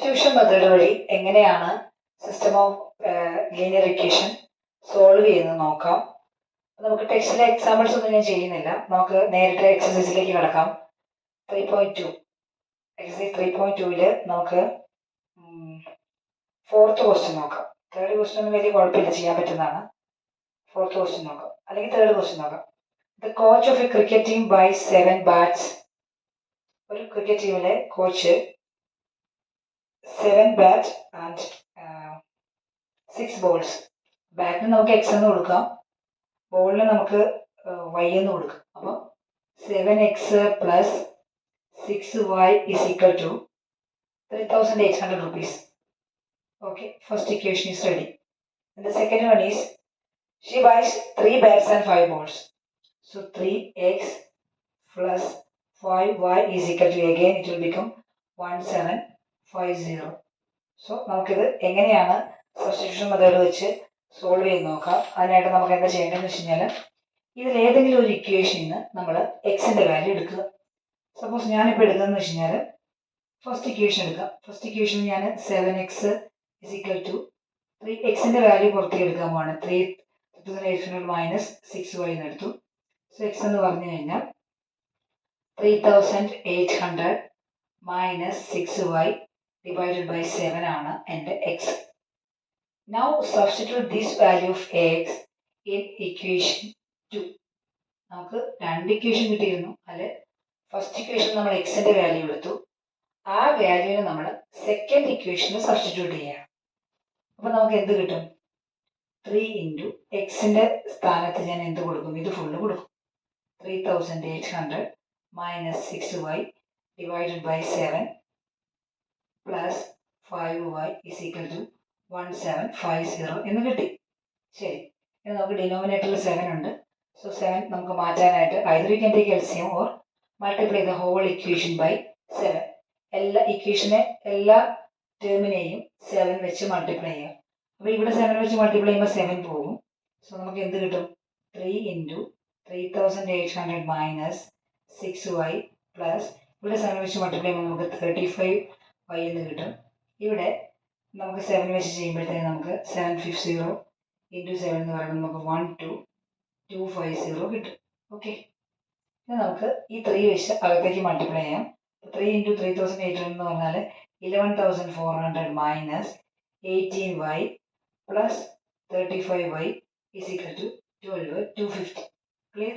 Substitution method വഴി എങ്ങനെയാണ് system of linear equation solve ചെയ്യുന്നത് നോക്കാം. നമുക്ക് ടെക്സ്റ്റിലെ എക്സാമ്പിൾസ് ഒന്നും ഞാൻ ചെയ്യുന്നില്ല. നമുക്ക് നേരിട്ട് എക്സസൈസിലേക്ക് കിടക്കാം. 3.2 എക്സസൈസ് 3.2 നമുക്ക് ഫോർത്ത് ക്വസ്റ്റ്യൻ നോക്കാം. തേർഡ് ക്വസ്റ്റ്യൻ ഒന്നും വലിയ കുഴപ്പമില്ല, ചെയ്യാൻ പറ്റുന്നതാണ്. ഫോർത്ത് ക്വസ്റ്റ്യൻ നോക്കാം, അല്ലെങ്കിൽ തേർഡ് ക്വസ്റ്റ്യൻ നോക്കാം. The coach of a cricket team buy 7 bats. ഒരു ക്രിക്കറ്റ് ടീമിലെ കോച്ച് 7 ബാറ്റ് ആൻഡ് 6 ബോൾസ്. ബാറ്റിന് നമുക്ക് എക്സ് എന്ന് കൊടുക്കാം, ബോളിന് നമുക്ക് വൈ എന്ന് കൊടുക്കാം. അപ്പോൾ 7x plus 6y is equal to 3,800 rupees. Okay, first equation is ready. And the second one is she buys 3 bats and 5 balls. So 3x plus 5y is equal to, again it will become 1750. So നമുക്കിത് എങ്ങനെയാണ് substitution method വെച്ച് solve ചെയ്ത് നോക്കാം. അതിനായിട്ട് നമുക്ക് എന്താ ചെയ്യേണ്ടതെന്ന് വെച്ച് കഴിഞ്ഞാൽ, ഇതിൽ ഏതെങ്കിലും ഒരു ഇക്വേഷനിൽ നിന്ന് നമ്മൾ എക്സിൻ്റെ വാല്യൂ എടുക്കുക. സപ്പോസ് ഞാനിപ്പോൾ എടുക്കുന്നതെന്ന് വെച്ച് കഴിഞ്ഞാൽ ഫസ്റ്റ് ഇക്വേഷൻ എടുക്കാം. ഫസ്റ്റ് ഇക്വേഷൻ ഞാൻ 7x is equal to 3, എക്സിൻ്റെ വാല്യൂ പുറത്തേക്ക് എടുക്കാൻ പോവാണ്. 3,800 മൈനസ് 6y എന്ന് എടുത്തു. സോ എക്സ് എന്ന് പറഞ്ഞു കഴിഞ്ഞാൽ 3,800 മൈനസ് 6y divided by 7 ആണ് എൻ്റെ x. Now substitute this value of x in equation 2. നമുക്ക് രണ്ട് ഇക്വേഷൻ കിട്ടിയിരുന്നു. അതിൽ ഫസ്റ്റ് ഇക്വേഷൻ നമ്മൾ എക്സിൻ്റെ വാല്യൂ എടുത്തു. ആ വാല്യൂവിനെ നമ്മൾ സെക്കൻഡ് ഇക്വേഷനിൽ സബ്സ്റ്റിറ്റ്യൂട്ട് ചെയ്യാം. അപ്പോൾ നമുക്ക് എന്ത് കിട്ടും? 3 ഇൻറ്റു എക്സിൻ്റെ സ്ഥാനത്ത് ഞാൻ എന്ത് കൊടുക്കും? ഇത് ഫുള്ള് കൊടുക്കും. 3,800 minus 6y divided by 7 plus 5y is equal to 1750 എന്ന് കിട്ടി. ശരി, ഇനി നമുക്ക് ഡിനോമിനേറ്ററിൽ 7 ഉണ്ട്. സോ 7 നമുക്ക് മാറ്റാനായിട്ട് either you can take LCM or multiply the whole equation by 7. എല്ലാ ഇക്വേഷനെ എല്ലാ ടേമിനെയും 7 വെച്ച് മൾട്ടിപ്ലൈ ചെയ്യാം. അപ്പോൾ ഇവിടെ 7 വെച്ച് മൾട്ടിപ്ലൈ ചെയ്യുമ്പോൾ 7 പോകും. സോ നമുക്ക് എന്ത് കിട്ടും? 3 ഇൻറ്റു 3,800 മൈനസ് 6y പ്ലസ് ഇവിടെ 7 വെച്ച് മൾട്ടിപ്ലൈ ചെയ്യുമ്പോൾ നമുക്ക് 35y എന്ന് കിട്ടും. ഇവിടെ നമുക്ക് 7 വെച്ച് ചെയ്യുമ്പോഴത്തേക്ക് നമുക്ക് 750 ഇൻറ്റു 7 എന്ന് പറയുമ്പോൾ നമുക്ക് 1250 കിട്ടും. ഓക്കെ, ഇനി നമുക്ക് ഈ 3 വെച്ച് അകത്തേക്ക് മൾട്ടിപ്ലൈ ചെയ്യാം. 3 ഇൻറ്റു 3,800 എന്ന് പറഞ്ഞാൽ 11,400 minus 18y plus 35y is equal to 12,250. Clear?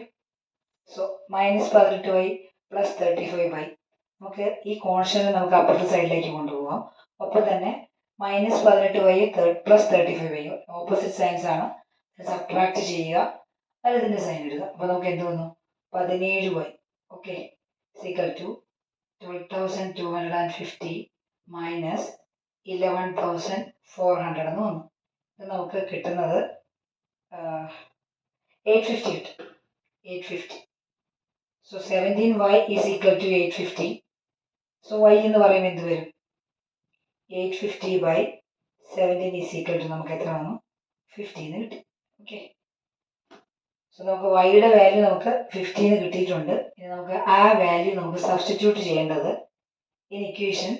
So minus 18y plus 35y, നമുക്ക് ഈ കോൺസ്റ്റന്റ് നമുക്ക് അപ്പുറത്തെ സൈഡിലേക്ക് കൊണ്ടുപോകാം. ഒപ്പം തന്നെ minus 18y plus 35y opposite signs ആണ്, സബ്ട്രാക്ട് ചെയ്യുക, അത് ഇതിൻ്റെ സൈൻ ഇടുക. അപ്പോൾ നമുക്ക് എന്ത് വന്നു? 17y. Okay, equal to 12,250 minus 11,400 എന്ന് വന്നു. ഇത് നമുക്ക് കിട്ടുന്നത് 850 കിട്ടും. 850. So 17y is equal to 850. So y എന്ന് പറയുമ്പോൾ എന്ത് വരും? 850 ബൈ 17 ഈസ് ഈക്വൽ ടു നമുക്ക് എത്ര വന്നു? 50 എന്ന് കിട്ടി. ഓക്കെ, സോ നമുക്ക് വൈയുടെ വാല്യൂ നമുക്ക് 50 എന്ന് കിട്ടിയിട്ടുണ്ട്. ഇനി നമുക്ക് ആ വാല്യൂ നമുക്ക് സബ്സ്റ്റിറ്റ്യൂട്ട് ചെയ്യേണ്ടത് in equation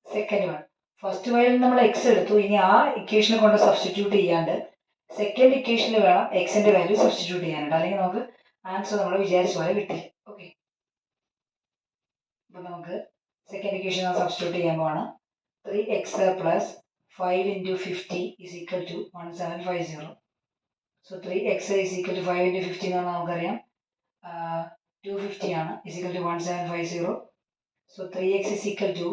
second one. First വൈയിൽ നമ്മൾ എക്സ് എടുത്തു. ഇനി ആ ഇക്വേഷനെ കൊണ്ട് സബ്സ്റ്റിറ്റ്യൂട്ട് ചെയ്യാണ്ട് സെക്കൻഡ് ഇക്വേഷനിൽ വേണം എക്സിൻ്റെ വാല്യൂ സബ്സ്റ്റിറ്റ്യൂട്ട് ചെയ്യാനായിട്ട്, അല്ലെങ്കിൽ നമുക്ക് ആൻസർ നമ്മൾ വിചാരിച്ച പോലെ കിട്ടില്ല. ഓക്കെ, അപ്പോൾ നമുക്ക് സെക്കൻഡ് ഇക്വേഷൻ സബ്സ്റ്റിറ്റ്യൂട്ട് ചെയ്യാൻ പോവാണ്. 3x plus 5 into 50 is equal to 1750. So 3x is equal to 5 into 50 എന്ന് പറഞ്ഞാൽ നമുക്കറിയാം 250 ആണ്, is equal to 1750. So 3x is equal to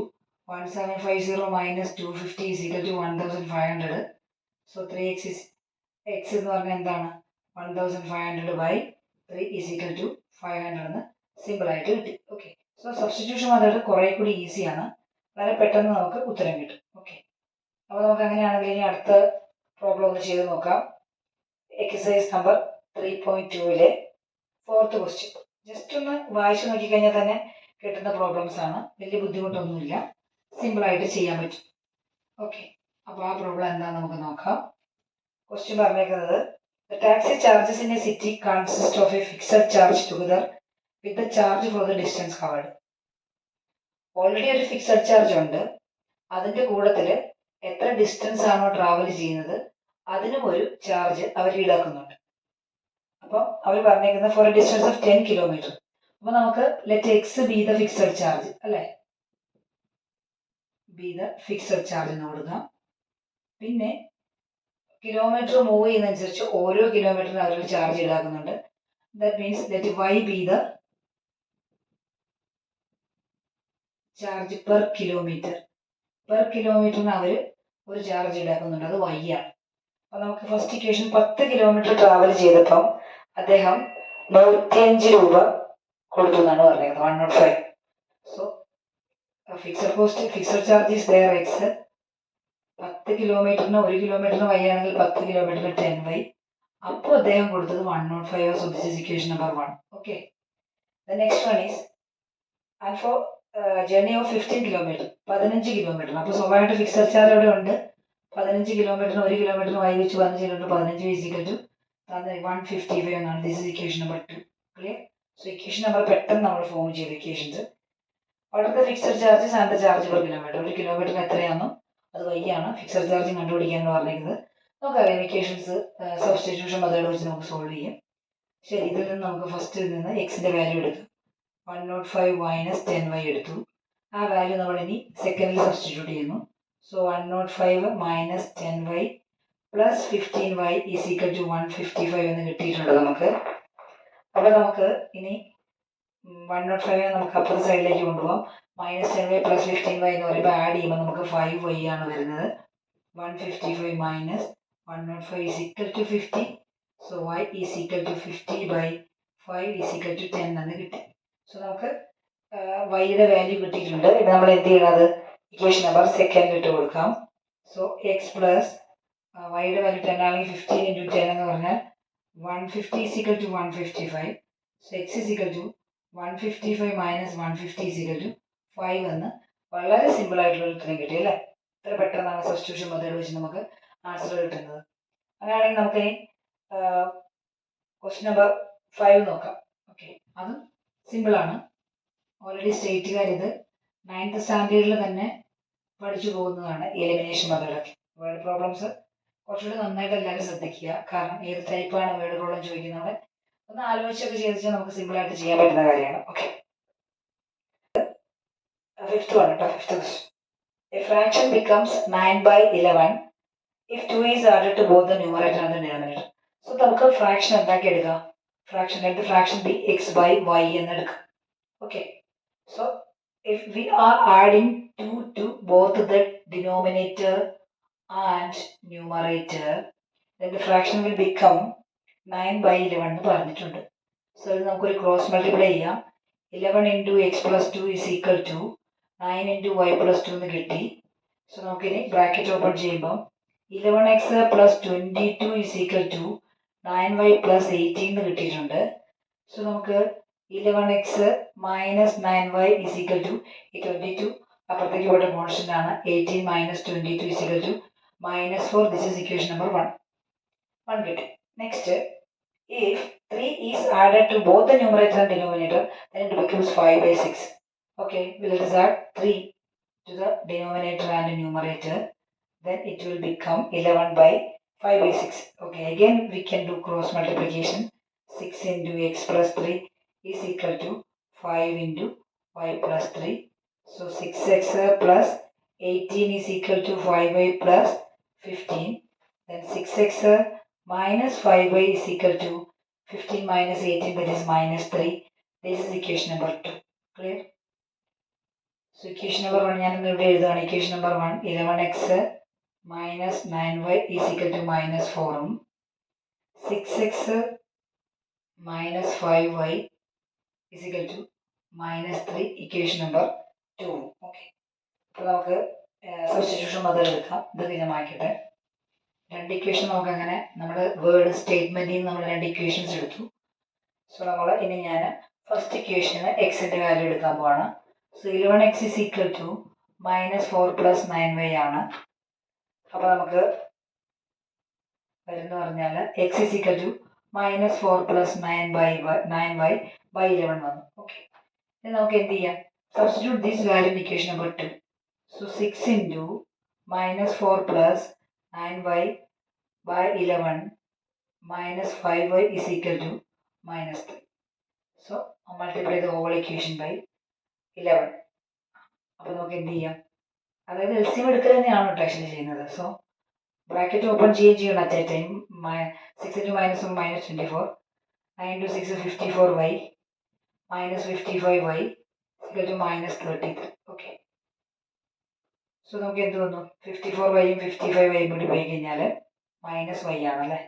1750 minus 250 is equal to 1500. So 3x എന്ന് പറഞ്ഞാൽ എന്താണ്? 1500 ബൈ 3 ഈസ് ഈക്വൽ ടു 500 എന്ന് സിമ്പിളായിട്ട് കിട്ടി. ഓക്കെ, സോ സബ്സ്റ്റിറ്റ്യൂഷൻ മെത്തേഡ് കുറേ കൂടി ഈസിയാണ്, വളരെ പെട്ടെന്ന് നമുക്ക് ഉത്തരം കിട്ടും. ഓക്കെ, അപ്പോൾ നമുക്ക് അങ്ങനെയാണെങ്കിൽ ഇനി അടുത്ത പ്രോബ്ലം ഒന്ന് ചെയ്ത് നോക്കാം. Exercise number 3.2 fourth question. Just ഒന്ന് വായിച്ചു നോക്കിക്കഴിഞ്ഞാൽ തന്നെ കിട്ടുന്ന പ്രോബ്ലംസ് ആണ്, വലിയ ബുദ്ധിമുട്ടൊന്നുമില്ല, സിമ്പിളായിട്ട് ചെയ്യാൻ പറ്റും. ഓക്കെ, അപ്പോൾ ആ പ്രോബ്ലം എന്താണെന്ന് നമുക്ക് നോക്കാം. ക്വസ്റ്റ്യൻ പറഞ്ഞേക്കുന്നത്, the taxi charges in a city consist of a fixed charge together with the charge for the distance covered. Already ഒരു ഫിക്സഡ് ചാർജ് ഉണ്ട്, അതിൻ്റെ കൂട്ടത്തിൽ എത്ര ഡിസ്റ്റൻസ് ആണോ ട്രാവൽ ചെയ്യുന്നത് അതിനും ഒരു ചാർജ് അവർ ഈടാക്കുന്നുണ്ട്. അപ്പം അവർ പറഞ്ഞേക്കുന്നത് for a distance of 10 kilometre. അപ്പോൾ നമുക്ക് let x be the fixed charge അല്ലേ, ബി ദ ഫിക്സഡ് ചാർജ് എന്ന് കൊടുക്കാം. പിന്നെ കിലോമീറ്റർ മൂവ് ചെയ്യുന്നതനുസരിച്ച് ഓരോ കിലോമീറ്ററിന് അവർ ചാർജ് ഈടാക്കുന്നുണ്ട്. That means let y be the charge per kilometre. Per കിലോമീറ്ററിന് അവർ ഒരു ചാർജ് ഈടാക്കുന്നുണ്ട്, അത് വൈ ആണ്. അപ്പോൾ നമുക്ക് ഫസ്റ്റ് ഇക്വേഷൻ 10 കിലോമീറ്റർ ട്രാവൽ ചെയ്തപ്പം അദ്ദേഹം 105 രൂപ കൊടുത്തു എന്നാണ് പറഞ്ഞത്, 105. So fixed cost, fixed charge is their x. 10 കിലോമീറ്ററിന് 1 കിലോമീറ്ററിന് വൈ ആണെങ്കിൽ 10 കിലോമീറ്ററിന് 10y. അപ്പോൾ അദ്ദേഹം കൊടുത്തത് 105. So this is equation number 1. Okay, the next one is and for journey of 15 kilometre, 15 kilometre. അപ്പോൾ സ്വാഭാവികമായിട്ട് ഫിക്സഡ് ചാർജ് അവിടെ ഉണ്ട്. 15 കിലോമീറ്ററിന് 1 കിലോമീറ്ററിന് വൈ വെച്ച് 15 കിലോമീറ്റർ 15 ഈസിക്കൽ ടു 155 എന്നാണ്. This is equation number 2. Clear? So equation number പെട്ടെന്ന് നമ്മൾ ഫോം ചെയ്ത equations. What are the fixed charges and the charge per kilometre. 1 കിലോമീറ്ററിന് എത്രയാണോ അത് വൈ ആണ്. ഫിക്സഡ് ചാർജ് കണ്ടുപിടിക്കാൻ എന്ന് പറഞ്ഞിരിക്കുന്നത് നമുക്കറിയാം. ഇക്വേഷൻസ് സബ്സ്റ്റിറ്റ്യൂഷൻ മെത്തേഡ് വെച്ച് നമുക്ക് സോൾവ് ചെയ്യാം. ശരി, ഇതിൽ നിന്ന് നമുക്ക് ഫസ്റ്റിൽ നിന്ന് എക്സിൻ്റെ വാല്യൂ എടുക്കാം. 105 മൈനസ് 10y എടുത്തു. ആ വാല്യൂ നമ്മൾ ഇനി സെക്കൻഡിൽ സബ്സ്റ്റിറ്റ്യൂട്ട് ചെയ്യുന്നു. So 105 minus 10y plus 15y is equal to 155 എന്ന് കിട്ടിയിട്ടുണ്ട് നമുക്ക്. അപ്പോൾ നമുക്ക് ഇനി 105 നമുക്ക് അപ്പുറത്തെ സൈഡിലേക്ക് കൊണ്ടുപോകാം. മൈനസ് 10y പ്ലസ് 15y എന്ന് പറയുമ്പോൾ ആഡ് ചെയ്യുമ്പോൾ നമുക്ക് 5y ആണ് വരുന്നത്. 155 മൈനസ് 105 is equal to 50. So y is equal to 50 by 5 is equal to 10 എന്ന് കിട്ടി. സോ നമുക്ക് വൈയുടെ വാല്യൂ കിട്ടിയിട്ടുണ്ട്. ഇത് നമ്മൾ എന്ത് ചെയ്യണത്, ഇക്വേഷൻ നമ്പർ സെക്കൻഡ് ഇട്ട് കൊടുക്കാം. സോ എക്സ് പ്ലസ് വൈയുടെ വാല്യൂ 10 ആണെങ്കിൽ 15 ഇൻറ്റു 10 എന്ന് പറഞ്ഞാൽ 150 is equal to 155. So x is equal to 155 minus 150 is equal to 5 എന്ന് വളരെ സിമ്പിൾ ആയിട്ടുള്ള ഉത്തരം കിട്ടി അല്ലേ. ഇത്ര പെട്ടെന്നാണ് സബ്സ്റ്റിറ്റ്യൂഷൻ മെത്തേഡ് വെച്ച് നമുക്ക് ആൻസർ കിട്ടുന്നത്. അങ്ങനെയാണെങ്കിൽ നമുക്ക് ക്വസ്റ്റ്യൻ നമ്പർ 5 നോക്കാം. ഓക്കെ, അതും സിമ്പിളാണ്. ഓൾറെഡി സ്റ്റേറ്റുകാരിത് 9th സ്റ്റാൻഡേർഡിൽ തന്നെ പഠിച്ചു പോകുന്നതാണ് എലിമിനേഷൻ മെത്തേഡൊക്കെ. വേർഡ് പ്രോബ്ലംസ് കുറച്ചുകൂടി നന്നായിട്ട് എല്ലാവരും ശ്രദ്ധിക്കുക. കാരണം ഏത് ടൈപ്പാണ് വേർഡ് പ്രോബ്ലം ചോദിക്കുന്നത് ഒന്ന് ആലോചിച്ചൊക്കെ ചെയ്തിച്ചാൽ നമുക്ക് സിമ്പിളായിട്ട് ചെയ്യാൻ പറ്റുന്ന കാര്യമാണ്. ഓക്കെ, ഫിഫ്ത്ത് വൺ കേട്ടോ. Fifth question. A fraction becomes 9/11 if 2 is added to both the numerator and the denominator. So നമുക്ക് ഫ്രാക്ഷൻ എന്താക്കി എടുക്കാം. ഫ്രാക്ഷൻ എടുത്ത് fraction be x by y എന്ന് എടുക്കാം. Okay, so if we are adding 2 to both the denominator and numerator, then the fraction will become 9/11 എന്ന് പറഞ്ഞിട്ടുണ്ട്. So ഇത് നമുക്കൊരു ക്രോസ് മൾട്ടിപ്ലൈ ചെയ്യാം. 11 into x plus 2 is equal to 9 into y plus 2 എന്ന് കിട്ടി. So നമുക്കിനി ബ്രാക്കറ്റ് ഓപ്പൺ ചെയ്യുമ്പം 11x plus 22 is equal to 9y plus 18 എന്ന് കിട്ടിയിട്ടുണ്ട്. സോ നമുക്ക് 11x minus 9y is equal to 22 അപ്പുറത്തേക്ക് പോയിട്ട് കോൺസ്റ്റന്റ് ആണ്. 18 minus 22 is equal to -4. This is equation number 1 കിട്ടി. Next, if 3 is added to both the numerator and denominator, then it becomes 5/6. Okay, let us add 3 to the denominator and the numerator, then it will become 11/5/6. Okay, again we can do cross multiplication. 6 into x plus 3 is equal to 5 into y plus 3. So 6x plus 18 is equal to 5y plus 15. Then 6x minus 5y is equal to 15 minus 18, that is -3. This is equation number 2. Clear? So equation number 1 ഞാൻ ഇവിടെ എഴുതുകയാണ്. Equation number 1, 11x minus 9y is equal to -4 6x minus 5y is equal to -3. Equation number 2. Okay, അപ്പോൾ നമുക്ക് substitution method എടുക്കാം. ഇത് ഞാൻ മായ്ക്കട്ടെ. രണ്ട് ഇക്വേഷൻ നമുക്ക് അങ്ങനെ നമ്മുടെ വേർഡ് സ്റ്റേറ്റ്മെന്റിൽ നിന്ന് നമ്മൾ രണ്ട് ഇക്വേഷൻസ് എടുത്തു. സോ നമ്മൾ ഇനി ഞാൻ ഫസ്റ്റ് ഇക്വേഷന് എക്സിന്റെ വാല്യൂ എടുക്കാൻ പോവാണ്. So 11x is equal to -4 plus 9y ആണ്. അപ്പോൾ നമുക്ക് വരുന്ന പറഞ്ഞാൽ x is equal to -4 plus 9y by 11 വന്നു. ഓക്കെ, ഇനി നമുക്ക് എന്ത് ചെയ്യാം, substitute this value in equation number 2. So 6 into minus 4 plus 9y by 11 minus 5y is equal to minus 3. So multiply the whole equation by 11. അപ്പോൾ നമുക്ക് എന്ത് ചെയ്യാം, അതായത് എൽസിയം എടുക്കൽ തന്നെയാണ് കേട്ടോ ആക്ച്വലി ചെയ്യുന്നത്. സോ ബ്രാക്കറ്റ് ഓപ്പൺ ചെയ്യുകയും ചെയ്യണം at A time. 6 into minus 1 minus 24, 9 into 6 54y minus 55y equal to minus 33. Okay, so നമുക്ക് എന്ത് വന്നു, 54yയും 55yയും കൂടി പോയി കഴിഞ്ഞാൽ മൈനസ് വൈ ആണല്ലേ.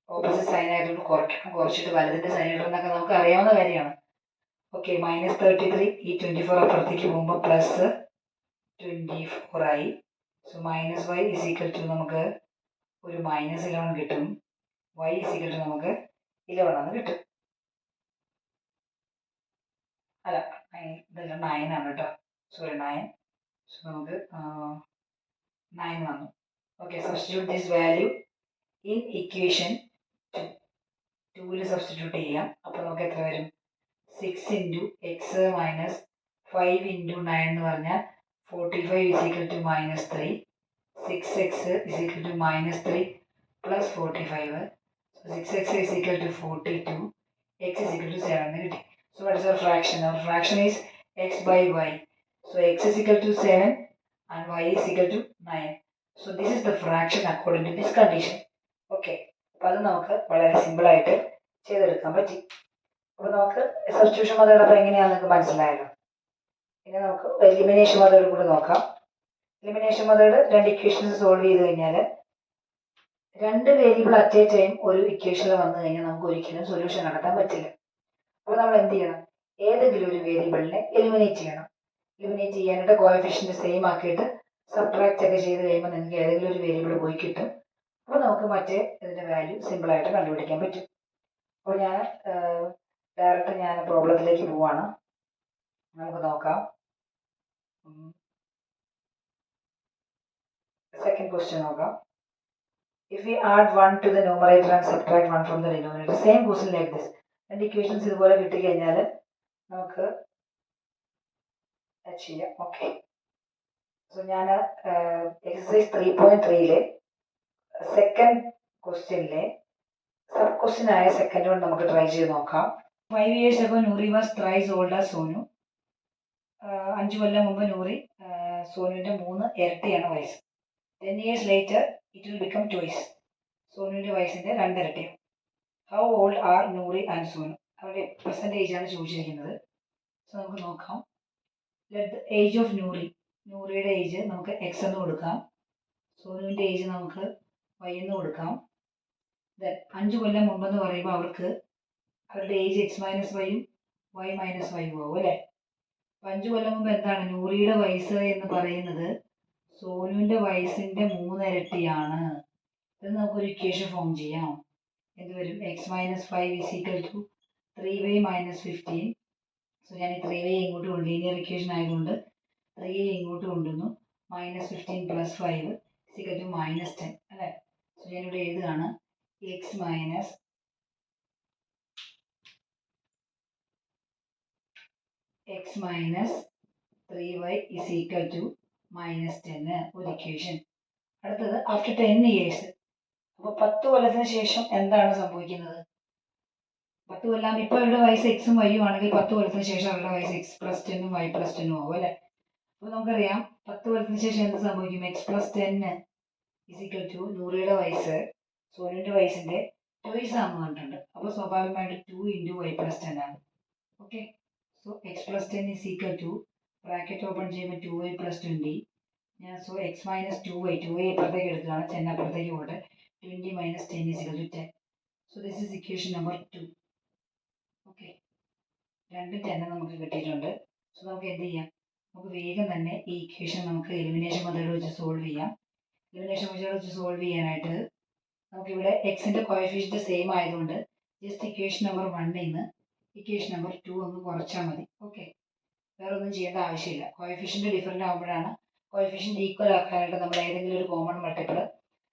ഓപ്പോസിറ്റ് സൈൻ ആയതുകൊണ്ട് കുറയ്ക്കണം, കുറച്ചിട്ട് വലതിൻ്റെ സൈൻ ഇടുന്നൊക്കെ നമുക്ക് അറിയാവുന്ന കാര്യമാണ്. ഓക്കെ, minus 33, ഈ 24 അപ്പുറത്തേക്ക് പോകുമ്പോൾ പ്ലസ് 24 ആയി. So minus y is equal to നമുക്ക് ഒരു മൈനസ് 11 കിട്ടും. വൈ ഇസ് ഈക്വൽ ടു നമുക്ക് 11 എന്ന് കിട്ടും. അല്ല, ഇതല്ല 9 ആണ് കേട്ടോ, സോറി 9. സോ നമുക്ക് 9 വന്നു. Okay, substitute this value in equation 2ൽ സബ്സ്റ്റിറ്റ്യൂട്ട് ചെയ്യാം. അപ്പോൾ നമുക്ക് എത്ര വരും, 6 into x minus 5 into 9 എന്ന് പറഞ്ഞാൽ 45 is equal to minus 3. 6x is equal to minus 3 plus 45. So 6x is equal to 42. X is equal to 7 കിട്ടി. So what is our fraction? Our fraction is x by y. So x is equal to 7 and y is equal to 9. So this is the fraction according to this condition. Okay, അപ്പോൾ അത് നമുക്ക് വളരെ സിമ്പിളായിട്ട് ചെയ്തെടുക്കാൻ പറ്റി. അപ്പോൾ നമുക്ക് substitution method അപ്പോൾ എങ്ങനെയാണെന്ന് നിങ്ങൾക്ക് മനസ്സിലായല്ലോ. ഇനി നമുക്ക് എലിമിനേഷൻ മെത്തേഡ് കൂടെ നോക്കാം. എലിമിനേഷൻ മെത്തേഡ് 2 ഇക്വേഷൻസ് സോൾവ് ചെയ്ത് കഴിഞ്ഞാൽ 2 വേരിയബിൾ അറ്റ് എ ടൈം ഒരു ഇക്വേഷനിൽ വന്നു കഴിഞ്ഞാൽ നമുക്ക് ഒരിക്കലും സൊല്യൂഷൻ കണ്ടെത്താൻ പറ്റില്ല. അപ്പോൾ നമ്മൾ എന്ത് ചെയ്യണം, ഏതെങ്കിലും ഒരു വേരിയബിളിനെ എലിമിനേറ്റ് ചെയ്യണം. എലിമിനേറ്റ് ചെയ്യാനായിട്ട് കോഎഫിഷ്യന്റ് സെയിം ആക്കിയിട്ട് സബ്ട്രാക്റ്റ് ഒക്കെ ചെയ്ത് കഴിയുമ്പോൾ നിങ്ങൾക്ക് ഏതെങ്കിലും ഒരു വേരിയബിൾ പോയി കിട്ടും. അപ്പോൾ നമുക്ക് മറ്റേ ഇതിൻ്റെ വാല്യൂ സിമ്പിളായിട്ട് കണ്ടുപിടിക്കാൻ പറ്റും. അപ്പോൾ ഞാൻ ഡയറക്റ്റ് ഞാൻ പ്രോബ്ലത്തിലേക്ക് പോവാണ്. നമുക്ക് നോക്കാം. സെക്കൻഡ് ക്വസ്റ്റ്യൻ നോക്കാം. If we add 1 to the numerator and subtract 1 from the denominator, same question like this. രണ്ട് ഇക്വേഷൻസ് ഇതുപോലെ കിട്ടിക്കഴിഞ്ഞാൽ നമുക്ക് ചെയ്യാം. ഓക്കെ, സോ ഞാൻ എക്സസൈസ് 3.3 സെക്കൻഡ് ക്വസ്റ്റ്യനിലെ സബ് ക്വസ്റ്റ്യൻ ആയ സെക്കൻഡ് വൺ നമുക്ക് ട്രൈ ചെയ്ത് നോക്കാം. 5 years ago Noori was thrice old as Sonu. 5 കൊല്ലം മുമ്പ് നൂറി സോനുവിൻ്റെ 3 ഇരട്ടിയാണ് വയസ്സ്. 10 years later it will become twice. സോനുവിൻ്റെ വയസ്സിൻ്റെ 2 ഇരട്ടിയാണ്. How old are Nuri and Sonu? അവരുടെ പ്രസൻറ്റ് ഏജ് ആണ് ചോദിച്ചിരിക്കുന്നത്. സോ നമുക്ക് നോക്കാം. Let the age of Nuri, നൂറിയുടെ ഏജ് നമുക്ക് എക്സ് എന്ന് കൊടുക്കാം. സോനുവിൻ്റെ ഏജ് നമുക്ക് വൈ എന്ന് കൊടുക്കാം. 5 കൊല്ലം മുമ്പെന്ന് പറയുമ്പോൾ അവരുടെ ഏജ് എക്സ് മൈനസ് വൈയും വൈ മൈനസ് വൈയും ആവും അല്ലേ. 5 കൊല്ലം മുമ്പ് എന്താണ്, നൂറിയുടെ വയസ്സ് എന്ന് പറയുന്നത് സോനുവിൻ്റെ വയസ്സിൻ്റെ 3 ഇരട്ടിയാണ്. ഇത് നമുക്കൊരു ഇക്വേഷൻ ഫോം ചെയ്യാം. എന്ത് വരും, x minus 5 is equal to 3y minus 15. So ഞാൻ ഈ 3y ഇങ്ങോട്ട് കൊണ്ട്, ലീനിയർ ഇക്വേഷൻ ആയതുകൊണ്ട് 3y ഇങ്ങോട്ട് കൊണ്ടുവന്നു. Minus 15 plus 5 is equal to minus 10 അല്ലേ. സോ ഞാനിവിടെ എഴുതുകയാണ് x minus 3y is equal to minus 10 ഒരു ഇക്വേഷൻ. അടുത്തത് ആഫ്റ്റർ 10 years, അപ്പോൾ 10 കൊല്ലത്തിന് ശേഷം എന്താണ് സംഭവിക്കുന്നത്? 10 കൊല്ലം ഇപ്പോൾ അവരുടെ വയസ്സ് എക്സും വൈയും ആണെങ്കിൽ 10 കൊല്ലത്തിന് ശേഷം അവരുടെ വയസ്സ് എക്സ് പ്ലസ് 10ഉം വൈ പ്ലസ് 10ഉം ആവും അല്ലേ. അപ്പോൾ നമുക്കറിയാം 10 കൊല്ലത്തിന് ശേഷം എന്ത് സംഭവിക്കും, x plus 10 is equal to നൂറിയുടെ വയസ്സ് സോനുവിൻ്റെ വയസ്സിൻ്റെ 2 ആണെന്ന് പറഞ്ഞിട്ടുണ്ട്. അപ്പോൾ സ്വാഭാവികമായിട്ട് 2 into y plus 10 ആണ്. Okay, so x plus 10 is equal to bracket open ചെയ്യുമ്പോൾ 2y plus 20. ഞാൻ സോ എക്സ് മൈനസ് 2y ഇപ്പുറത്തേക്ക് എടുക്കുകയാണ്, 10 അപ്പുറത്തേക്ക് പോട്ടെ. 20 minus 10 is equal to 10. So this is equation number 2. Okay, 2 10 നമുക്ക് കിട്ടിയിട്ടുണ്ട്. സോ നമുക്ക് എന്ത് ചെയ്യാം, നമുക്ക് വേഗം തന്നെ ഈ ഇക്വേഷൻ നമുക്ക് എലിമിനേഷൻ മെത്തേഡ് വെച്ച് സോൾവ് ചെയ്യാം. എലിമിനേഷൻ മെത്തേഡ് വെച്ച് സോൾവ് ചെയ്യാനായിട്ട് നമുക്കിവിടെ എക്സിൻ്റെ കോഎഫിഷ്യൻറ്റ് സെയിം ആയതുകൊണ്ട് ജസ്റ്റ് ഇക്വേഷൻ നമ്പർ 1ൽ നിന്ന് ഇക്വേഷൻ നമ്പർ 2 ഒന്ന് കുറച്ചാൽ മതി. ഓക്കെ, വേറെ ഒന്നും ചെയ്യേണ്ട ആവശ്യമില്ല. കോഎഫിഷ്യൻറ്റ് ഡിഫറെൻ്റ് ആകുമ്പോഴാണ് കോഎഫിഷ്യൻറ്റ് ഈക്വൽ ആക്കാനായിട്ട് നമ്മൾ ഏതെങ്കിലും ഒരു കോമൺ മൾട്ടിപ്പിൾ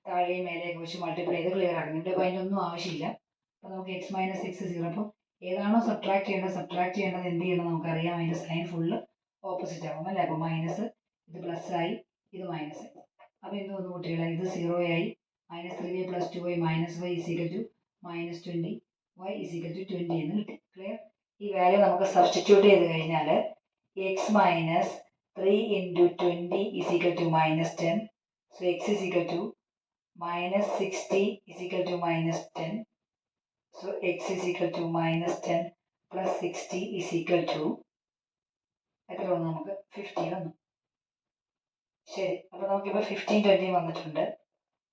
താഴെയും മേലെയൊക്കെ വെച്ച് മൾട്ടിപ്പിൾ ചെയ്ത് ക്ലിയർ ആക്കണം. ഇപ്പോൾ അതിൻ്റെ ഒന്നും ആവശ്യമില്ല. അപ്പോൾ നമുക്ക് എക്സ് മൈനസ് 6 0. അപ്പോൾ ഏതാണോ സബ്ട്രാക്ട് ചെയ്യേണ്ടത് എന്ത് ചെയ്യണം നമുക്കറിയാം. അതിൻ്റെ സൈൻ ഫുള്ള് ഓപ്പോസിറ്റ് ആകും അല്ലേ. അപ്പോൾ മൈനസ് ഇത് പ്ലസ് ആയി, ഇത് മൈനസ് ആയി. അപ്പോൾ എന്ത് വന്നു കുട്ടികളെ? ഇത് 0 ആയി. -3y + 2y - y -20 y = 20 എന്ന് കിട്ടി. ക്ലിയർ? ഈ വാല്യൂ നമുക്ക് സബ്സ്റ്റിറ്റ്യൂട്ട് ചെയ്ത് കഴിഞ്ഞാൽ x - 3 × 20 = -10. So x is equal to -60 = -10. So x is equal to -10 plus 60 is equal to എത്ര വന്നു? നമുക്ക് 15 വന്നു. ശരി, അപ്പോൾ നമുക്കിപ്പോൾ 15 20 വന്നിട്ടുണ്ട്.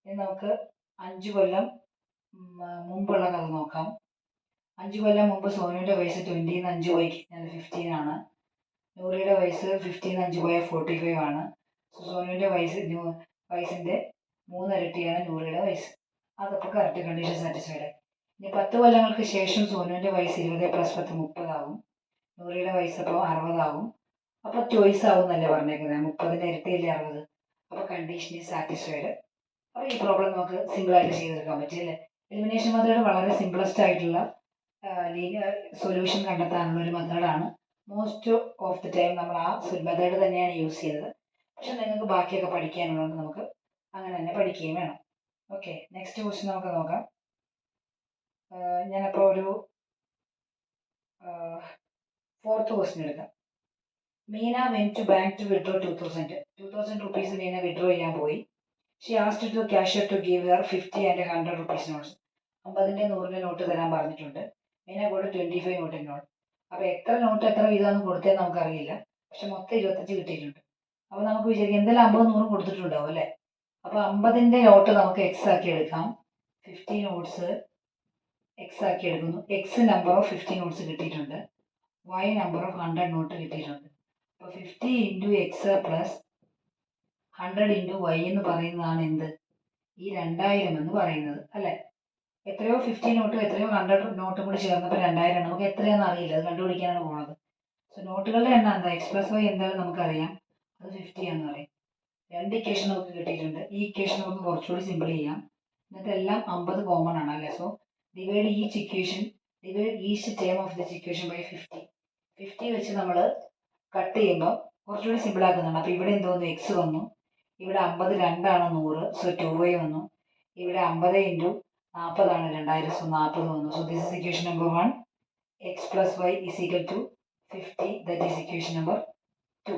ഇനി നമുക്ക് 5 കൊല്ലം മുമ്പുള്ള കഥ നോക്കാം. 5 കൊല്ലം മുമ്പ് സോനുവിൻ്റെ വയസ്സ് 20 ന്ന് 5 പോയി കഴിഞ്ഞാൽ 15 ആണ്. നൂറിയുടെ വയസ്സ് 15 ന്ന് 5 പോയാൽ 45 ആണ്. സോനുവിൻ്റെ വയസ്സിൻ്റെ 3 ഇരട്ടിയാണ് നൂറിയുടെ വയസ്സ്. അതപ്പോൾ കറക്റ്റ് കണ്ടീഷൻ സാറ്റിസ്ഫൈഡ്. ഇനി 10 കൊല്ലങ്ങൾക്ക് ശേഷം സോനുവിൻ്റെ വയസ്സ് 20 + 10 30 ആവും. നൂറിയുടെ വയസ്സ് അപ്പോൾ 60 ആവും. അപ്പോൾ ചോയ്സ് ആവും എന്നല്ലേ പറഞ്ഞേക്കുന്നത്? 30ൻ്റെ ഇരട്ടിയല്ലേ 60. അപ്പോൾ കണ്ടീഷൻ ഈസ് സാറ്റിസ്ഫൈഡ്. അപ്പോൾ ഈ പ്രോബ്ലം നമുക്ക് സിമ്പിളായിട്ട് ചെയ്തെടുക്കാൻ പറ്റും അല്ലേ? എലിമിനേഷൻ മെത്തേഡ് വളരെ സിമ്പിളസ്റ്റ് ആയിട്ടുള്ള സൊല്യൂഷൻ കണ്ടെത്താനുള്ള ഒരു മെത്തേഡാണ്. മോസ്റ്റ് ഓഫ് ദി ടൈം നമ്മൾ ആ മെത്തേഡ് തന്നെയാണ് യൂസ് ചെയ്തത്. പക്ഷെ നിങ്ങൾക്ക് ബാക്കിയൊക്കെ പഠിക്കാനുള്ളതുകൊണ്ട് നമുക്ക് അങ്ങനെ തന്നെ പഠിക്കുകയും വേണം. ഓക്കെ, നെക്സ്റ്റ് ക്വസ്റ്റ്യൻ നമുക്ക് നോക്കാം. ഞാനപ്പോൾ ഒരു 4th ക്വസ്റ്റ്യൻ എടുക്കാം. Meena went to bank to withdraw 2000 rupees Meena withdraw ചെയ്യാൻ പോയി. She asked to cashier to give her 50 and 100 rupees notes. 50ൻ്റെ 100ൻ്റെ നോട്ട് തരാൻ പറഞ്ഞിട്ടുണ്ട്. മീന കൂടെ 25 നോട്ടിൻ്റെ നോട്ട്. അപ്പോൾ എത്ര നോട്ട് എത്ര വീതമാണ് കൊടുത്തതെന്ന് നമുക്കറിയില്ല. പക്ഷെ മൊത്തം 25 കിട്ടിയിട്ടുണ്ട്. അപ്പോൾ നമുക്ക് വിചാരിക്കാം എന്തായാലും 50 100 കൊടുത്തിട്ടുണ്ടാവും അല്ലേ? അപ്പോൾ 50ൻ്റെ നോട്ട് നമുക്ക് എക്സ് ആക്കി എടുക്കാം. 50 നോട്ട്സ് എക്സ് ആക്കി എടുക്കുന്നു. എക്സ് നമ്പർ ഓഫ് 50 നോട്ട്സ് കിട്ടിയിട്ടുണ്ട്. വൈ നമ്പർ ഓഫ് 100 നോട്ട് കിട്ടിയിട്ടുണ്ട്. അപ്പോൾ 50 × x + 100 × y എന്ന് പറയുന്നതാണ് എന്ത്? ഈ 2000 എന്ന് പറയുന്നത് അല്ലേ? എത്രയോ 50 നോട്ടും എത്രയോ 100 നോട്ടും കൂടി ചേർന്നപ്പോൾ 2000 ആണ്. നമുക്ക് എത്രയാണെന്ന് അറിയില്ല, അത് കണ്ടുപിടിക്കാനാണ് പോകുന്നത്. സോ നോട്ടുകളുടെ എണ്ണം എന്താ? x + y എന്തായാലും നമുക്കറിയാം, അത് 50 ആണെന്ന് പറയും. 2 ഇക്വേഷൻ നമുക്ക് കിട്ടിയിട്ടുണ്ട്. ഈ ഇക്വേഷൻ നമുക്ക് കുറച്ചുകൂടി സിമ്പിൾ ചെയ്യാം. എന്നിട്ട് എല്ലാം 50 കോമൺ ആണ് അല്ലേ? So divide each term of this equation by 50. 50 വെച്ച് നമ്മൾ കട്ട് ചെയ്യുമ്പോൾ കുറച്ചുകൂടി സിമ്പിൾ ആക്കുന്നുണ്ട്. അപ്പോൾ ഇവിടെ എന്ത് വന്നു? എക്സ് വന്നു. ഇവിടെ 50 2 ആണ് 100. സോ 2y വന്നു. ഇവിടെ 50 × 40 ആണ് 2000. സോ 40 വന്നു. So this is equation number 1. x + y = 50. That is equation number 2.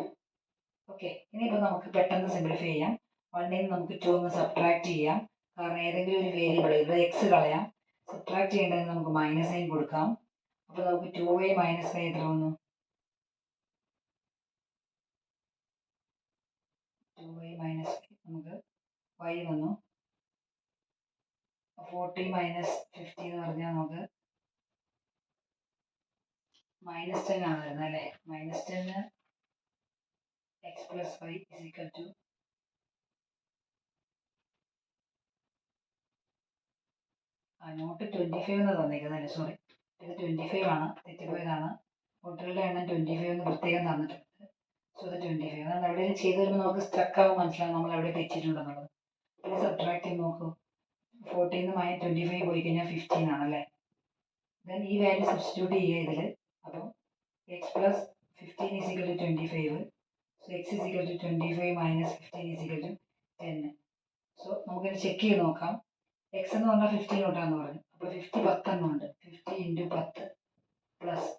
Okay, ഇനിയിപ്പോൾ നമുക്ക് പെട്ടെന്ന് സിംപ്ലിഫൈ ചെയ്യാം. 1ൽ നിന്ന് നമുക്ക് 2 ഒന്ന് സബ്ട്രാക്ട് ചെയ്യാം. കാരണം ഏതെങ്കിലും ഒരു വേരിയബിൾ ഇവിടെ എക്സ് കളയാം. സബ്ട്രാക്ട് ചെയ്യേണ്ടതിന് നമുക്ക് മൈനസ് സൈൻ കൊടുക്കാം. അപ്പോൾ നമുക്ക് 2y - y എത്ര വന്നു? 2y - y നമുക്ക് y വന്നു. 40 - 50 എന്ന് പറഞ്ഞാൽ നമുക്ക് -10 ആണ് വരുന്നത് അല്ലേ? -10 x + y = നോട്ട് 25 എന്ന് തന്നിരിക്കുന്നത് അല്ലേ? സോറി, ഇത് 25 ആണ്, തെറ്റിപ്പോയതാണ്. നോട്ടുകളുടെ എണ്ണം 25 എന്ന് പ്രത്യേകം തന്നിട്ടുണ്ട്. സോ ഇത് 25 ആണ്. അവിടെ ചെയ്ത് വരുമ്പോൾ നമുക്ക് സ്ട്രക്ക് ആവും, മനസ്സിലാവും നമ്മൾ എവിടെ തെറ്റിയിട്ടുണ്ടെന്നുള്ളത്. ഇത് സബ്ട്രാക്ട് ചെയ്ത് നോക്കൂ. 40 നിന്ന് -25 പോയി കഴിഞ്ഞാൽ 15 ആണല്ലേ? ദെൻ ഈ വാല്യൂ സബ്സ്റ്റിറ്റ്യൂട്ട് ചെയ്യുക ഇതിൽ. അപ്പം x + 15 = 25. So x = 25 - 15 = 10. സോ നമുക്കിത് ചെക്ക് ചെയ്ത് നോക്കാം. എക്സ് എന്ന് പറഞ്ഞാൽ 15 നോട്ടാന്ന് പറഞ്ഞു. അപ്പോൾ 50 10 എണ്ണമുണ്ട്. 50 × 10 പ്ലസ്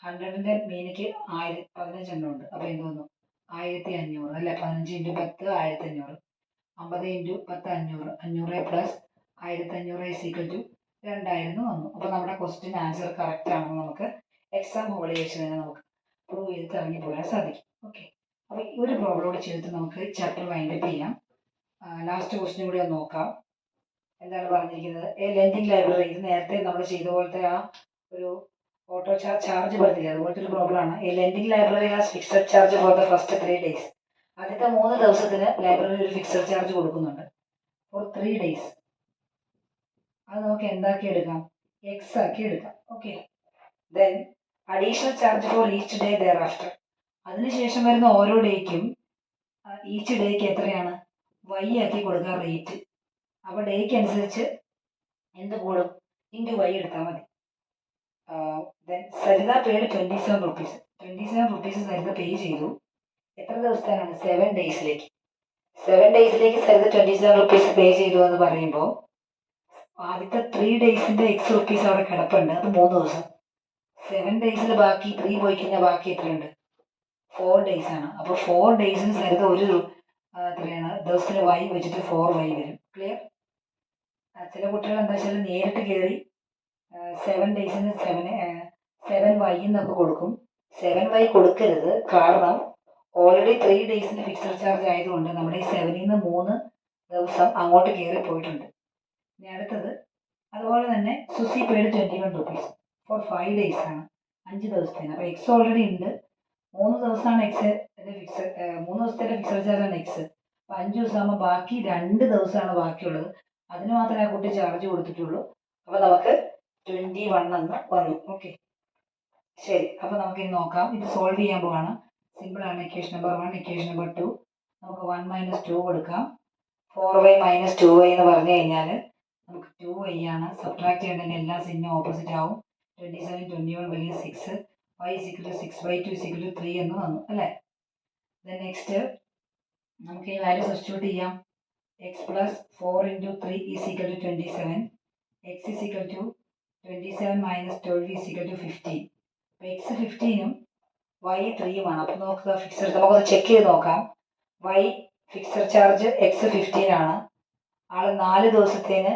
100ൻ്റെ മീനിക്ക് 15 എണ്ണമുണ്ട്. അപ്പോൾ എന്ത് വന്നു? 1500 അല്ലേ? 15 × 10 1500. 50 × 10 500. 500 പ്ലസ് 1500 = 2000 വന്നു. അപ്പോൾ നമ്മുടെ ക്വസ്റ്റ്യൻ ആൻസർ കറക്റ്റ് ആണെന്ന് നമുക്ക് എക്സാം ഹോളിൽ വെച്ച് തന്നെ നമുക്ക് പ്രൂവ് ചെയ്തിട്ട് ഇറങ്ങി പോകാൻ സാധിക്കും. ഓക്കെ, അപ്പോൾ ഈ ഒരു പ്രോബ്ലം കൂടി ചെയ്തിട്ട് നമുക്ക് ചാപ്റ്റർ വൈൻഡപ്പ് ചെയ്യാം. ലാസ്റ്റ് ക്വസ്റ്റ്യൻ കൂടി ഒന്ന് നോക്കാം. എന്താണ് പറഞ്ഞിരിക്കുന്നത്? A lending library. ഇത് നേരത്തെ നമ്മൾ ചെയ്ത പോലത്തെ ആ ഒരു ഓട്ടോ ചാർജ് പറഞ്ഞില്ല, അതുപോലത്തെ ഒരു പ്രോബ്ലം ആണ്. A lending library has fixed charge for the first 3 days. ആദ്യത്തെ 3 ദിവസത്തിന് ലൈബ്രറി ഒരു ഫിക്സഡ് ചാർജ് കൊടുക്കുന്നുണ്ട് ഫോർ 3 days. അത് നമുക്ക് എന്താക്കി എടുക്കാം? എക്സ് ആക്കി എടുക്കാം. Okay, then additional charge for each day thereafter. അതിനുശേഷം വരുന്ന ഓരോ ഡേക്കും ഈച്ച് ഡേക്ക് എത്രയാണ്? വൈ ആക്കി കൊടുക്കുക റേറ്റ്. അപ്പോൾ ഡേക്ക് അനുസരിച്ച് എന്ത് കൂടും? × y എടുത്താൽ മതി. Then Sarita paid 27 rupees. 27 rupees Sarita pay ചെയ്തു. എത്ര ദിവസത്തേനാണ്? 7 ഡേയ്സിലേക്ക്. 7 ഡേയ്സിലേക്ക് സരിത 27 റുപ്പീസ് പേ ചെയ്തു എന്ന് പറയുമ്പോൾ ആദ്യത്തെ 3 ഡേയ്സിന്റെ എക്സ് റുപ്പീസ് അവിടെ കിടപ്പുണ്ട്. അത് 3 ദിവസം. 7 ഡേയ്സിൽ ബാക്കി 3 പോയി കഴിഞ്ഞാൽ ബാക്കി എത്രയുണ്ട്? 4 ഡേയ്സ് ആണ്. അപ്പോൾ 4 ഡേയ്സിന് സരിത എത്രയാണ് ദിവസത്തിന് y വെച്ചിട്ട് 4y വരും. ക്ലിയർ? ചില കുട്ടികൾ എന്താ വെച്ചാൽ നേരിട്ട് കയറി 7 ഡേയ്സിന് 7y എന്നൊക്കെ കൊടുക്കും. 7y കൊടുക്കരുത്. കാരണം ഓൾറെഡി 3 ഡേയ്സിന് ഫിക്സഡ് ചാർജ് ആയതുകൊണ്ട് നമ്മുടെ ഈ 7ൽ നിന്ന് 3 ദിവസം അങ്ങോട്ട് കയറി പോയിട്ടുണ്ട്. ഇനി അടുത്തത് അതുപോലെ തന്നെ സുസി പെയ്ഡ് 21 റുപ്പീസ് ഫോർ 5 ഡേയ്സ് ആണ്, 5 ദിവസത്തേന്. അപ്പോൾ എക്സ് ഓൾറെഡി ഉണ്ട്. 3 ദിവസമാണ് എക്സ് 3 ദിവസത്തെ ഫിക്സഡ് ചാർജാണ് എക്സ്. അപ്പോൾ 5 ദിവസമാകുമ്പോൾ ബാക്കി 2 ദിവസമാണ് ബാക്കിയുള്ളത്. അതിന് മാത്രമേ ആ കുട്ടി ചാർജ് കൊടുത്തിട്ടുള്ളൂ. അപ്പോൾ നമുക്ക് 21 എന്ന് വന്നു. ഓക്കെ, ശരി. അപ്പോൾ നമുക്കിനി നോക്കാം. ഇത് സോൾവ് ചെയ്യാൻ പോവാണ്. സിമ്പിളാണ്. Equation number 1, equation number 2. നമുക്ക് 1 - 2 കൊടുക്കാം. 4y - 2y എന്ന് പറഞ്ഞു കഴിഞ്ഞാൽ നമുക്ക് 2y ആണ്. സബ്ട്രാക്ട് ചെയ്യേണ്ടതിന് എല്ലാ സിന്നും ഓപ്പോസിറ്റ് ആവും. 27, 21 വലിയ 6, y = 6/2 = 3 എന്ന് വന്നു അല്ലേ. ദെൻ നെക്സ്റ്റ് നമുക്ക് ഈ വാല്യൂ സബ്സ്റ്റിറ്റ്യൂട്ട് ചെയ്യാം. x + 4 × 3 = 27. x = 27 - 12 = 15. അപ്പോൾ x 15ഉം y 3ഉമാണ്. അപ്പോൾ നോക്കുക, ഫിക്സഡ് നമുക്കൊന്ന് ചെക്ക് ചെയ്ത് നോക്കാം. y ഫിക്സഡ് ചാർജ് x 15 ആണ്. ആൾ 4 ദിവസത്തേന്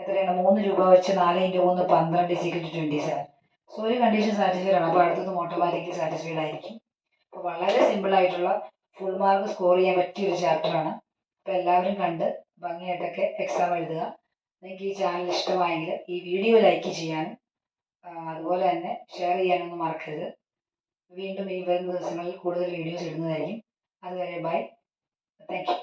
എത്രയാണ്? 3 രൂപ വെച്ച് 4 × 3 12 = 27. സോ ഒരു കണ്ടീഷൻ സാറ്റിസ്ഫൈഡ് ആണ്. അപ്പോൾ അടുത്തത് ഓട്ടോമാറ്റിക്കലി സാറ്റിസ്ഫൈഡ് ആയിരിക്കും. അപ്പോൾ വളരെ സിമ്പിൾ ആയിട്ടുള്ള ഫുൾ മാർക്ക് സ്കോർ ചെയ്യാൻ പറ്റിയൊരു ചാപ്റ്ററാണ്. അപ്പോൾ എല്ലാവരും കണ്ട് ഭംഗിയായിട്ടൊക്കെ എക്സാം എഴുതുക. നിങ്ങൾക്ക് ഈ ചാനൽ ഇഷ്ടമായെങ്കിൽ ഈ വീഡിയോ ലൈക്ക് ചെയ്യാനും അതുപോലെ തന്നെ ഷെയർ ചെയ്യാനൊന്നും മറക്കരുത്. വീണ്ടും ഈ വരുന്ന ദിവസങ്ങളിൽ കൂടുതൽ വീഡിയോസ് ഇടുന്നതായിരിക്കും. അതുവരെ ബൈ. Thank you.